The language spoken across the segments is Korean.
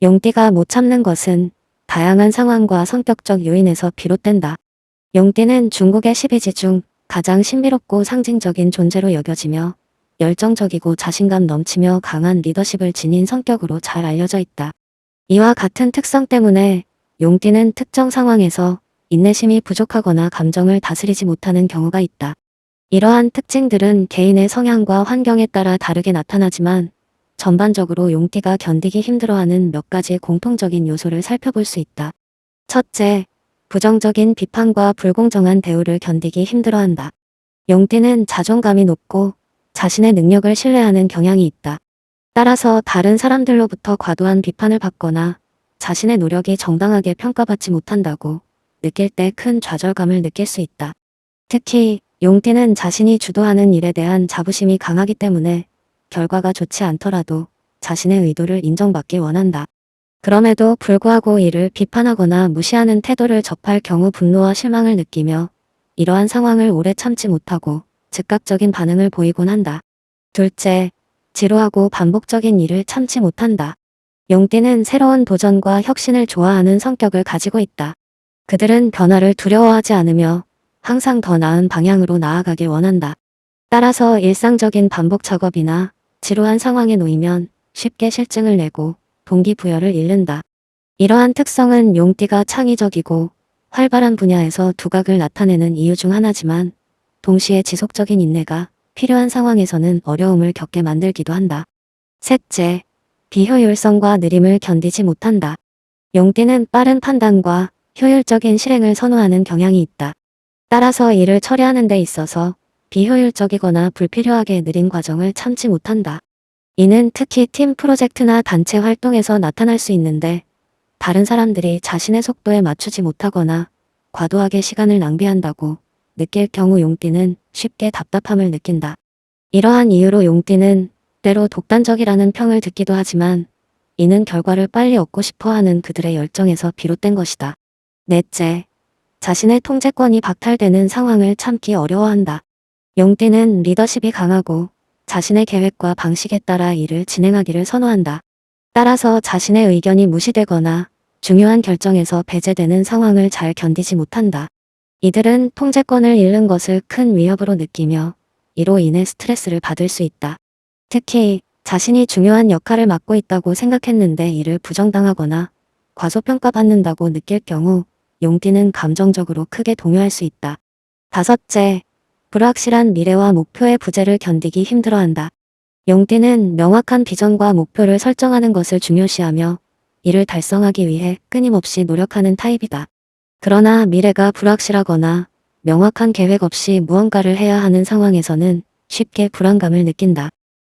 용띠가 못 참는 것은 다양한 상황과 성격적 요인에서 비롯된다. 용띠는 중국의 12지 중 가장 신비롭고 상징적인 존재로 여겨지며 열정적이고 자신감 넘치며 강한 리더십을 지닌 성격으로 잘 알려져 있다. 이와 같은 특성 때문에 용띠는 특정 상황에서 인내심이 부족하거나 감정을 다스리지 못하는 경우가 있다. 이러한 특징들은 개인의 성향과 환경에 따라 다르게 나타나지만 전반적으로 용띠가 견디기 힘들어하는 몇 가지 공통적인 요소를 살펴볼 수 있다. 첫째, 부정적인 비판과 불공정한 대우를 견디기 힘들어한다. 용띠는 자존감이 높고 자신의 능력을 신뢰하는 경향이 있다. 따라서 다른 사람들로부터 과도한 비판을 받거나 자신의 노력이 정당하게 평가받지 못한다고 느낄 때 큰 좌절감을 느낄 수 있다. 특히 용띠는 자신이 주도하는 일에 대한 자부심이 강하기 때문에 결과가 좋지 않더라도 자신의 의도를 인정받길 원한다. 그럼에도 불구하고 이를 비판하거나 무시하는 태도를 접할 경우 분노와 실망을 느끼며 이러한 상황을 오래 참지 못하고 즉각적인 반응을 보이곤 한다. 둘째, 지루하고 반복적인 일을 참지 못한다. 용띠는 새로운 도전과 혁신을 좋아하는 성격을 가지고 있다. 그들은 변화를 두려워하지 않으며 항상 더 나은 방향으로 나아가길 원한다. 따라서 일상적인 반복 작업이나 지루한 상황에 놓이면 쉽게 실증을 내고 동기부여를 잃는다. 이러한 특성은 용띠가 창의적이고 활발한 분야에서 두각을 나타내는 이유 중 하나지만 동시에 지속적인 인내가 필요한 상황에서는 어려움을 겪게 만들기도 한다. 셋째, 비효율성과 느림을 견디지 못한다. 용띠는 빠른 판단과 효율적인 실행을 선호하는 경향이 있다. 따라서 일을 처리하는 데 있어서 비효율적이거나 불필요하게 느린 과정을 참지 못한다. 이는 특히 팀 프로젝트나 단체 활동에서 나타날 수 있는데 다른 사람들이 자신의 속도에 맞추지 못하거나 과도하게 시간을 낭비한다고 느낄 경우 용띠는 쉽게 답답함을 느낀다. 이러한 이유로 용띠는 때로 독단적이라는 평을 듣기도 하지만 이는 결과를 빨리 얻고 싶어하는 그들의 열정에서 비롯된 것이다. 넷째, 자신의 통제권이 박탈되는 상황을 참기 어려워한다. 용띠는 리더십이 강하고 자신의 계획과 방식에 따라 일을 진행하기를 선호한다. 따라서 자신의 의견이 무시되거나 중요한 결정에서 배제되는 상황을 잘 견디지 못한다. 이들은 통제권을 잃는 것을 큰 위협으로 느끼며 이로 인해 스트레스를 받을 수 있다. 특히 자신이 중요한 역할을 맡고 있다고 생각했는데 이를 부정당하거나 과소평가받는다고 느낄 경우 용띠는 감정적으로 크게 동요할 수 있다. 다섯째, 불확실한 미래와 목표의 부재를 견디기 힘들어한다. 용띠는 명확한 비전과 목표를 설정하는 것을 중요시하며 이를 달성하기 위해 끊임없이 노력하는 타입이다. 그러나 미래가 불확실하거나 명확한 계획 없이 무언가를 해야 하는 상황에서는 쉽게 불안감을 느낀다.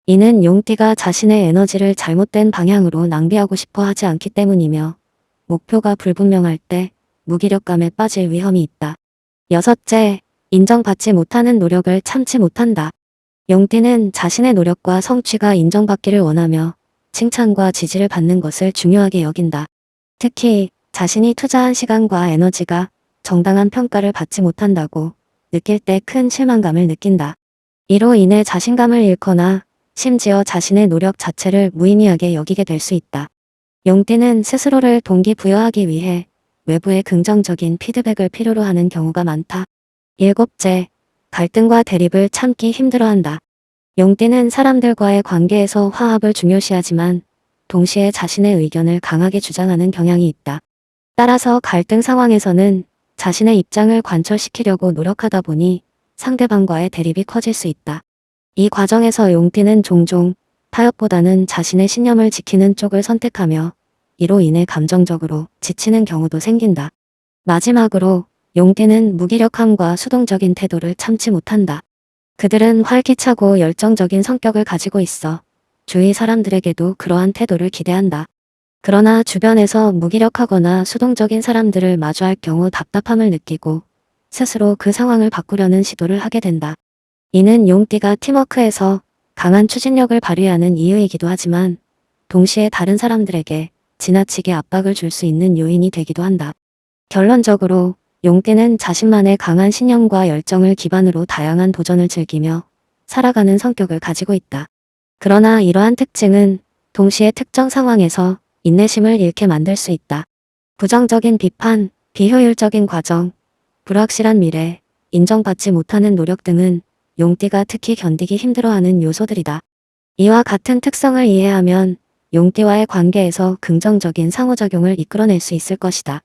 이는 용띠가 자신의 에너지를 잘못된 방향으로 낭비하고 싶어 하지 않기 때문이며 목표가 불분명할 때 무기력감에 빠질 위험이 있다. 여섯째, 인정받지 못하는 노력을 참지 못한다. 용띠는 자신의 노력과 성취가 인정받기를 원하며 칭찬과 지지를 받는 것을 중요하게 여긴다. 특히 자신이 투자한 시간과 에너지가 정당한 평가를 받지 못한다고 느낄 때 큰 실망감을 느낀다. 이로 인해 자신감을 잃거나 심지어 자신의 노력 자체를 무의미하게 여기게 될 수 있다. 용띠는 스스로를 동기부여하기 위해 외부의 긍정적인 피드백을 필요로 하는 경우가 많다. 일곱째, 갈등과 대립을 참기 힘들어한다. 용띠는 사람들과의 관계에서 화합을 중요시하지만 동시에 자신의 의견을 강하게 주장하는 경향이 있다. 따라서 갈등 상황에서는 자신의 입장을 관철시키려고 노력하다 보니 상대방과의 대립이 커질 수 있다. 이 과정에서 용띠는 종종 타협보다는 자신의 신념을 지키는 쪽을 선택하며 이로 인해 감정적으로 지치는 경우도 생긴다. 마지막으로 용띠는 무기력함과 수동적인 태도를 참지 못한다. 그들은 활기차고 열정적인 성격을 가지고 있어 주위 사람들에게도 그러한 태도를 기대한다. 그러나 주변에서 무기력하거나 수동적인 사람들을 마주할 경우 답답함을 느끼고 스스로 그 상황을 바꾸려는 시도를 하게 된다. 이는 용띠가 팀워크에서 강한 추진력을 발휘하는 이유이기도 하지만 동시에 다른 사람들에게 지나치게 압박을 줄 수 있는 요인이 되기도 한다. 결론적으로 용띠는 자신만의 강한 신념과 열정을 기반으로 다양한 도전을 즐기며 살아가는 성격을 가지고 있다. 그러나 이러한 특징은 동시에 특정 상황에서 인내심을 잃게 만들 수 있다. 부정적인 비판, 비효율적인 과정, 불확실한 미래, 인정받지 못하는 노력 등은 용띠가 특히 견디기 힘들어하는 요소들이다. 이와 같은 특성을 이해하면 용띠와의 관계에서 긍정적인 상호작용을 이끌어낼 수 있을 것이다.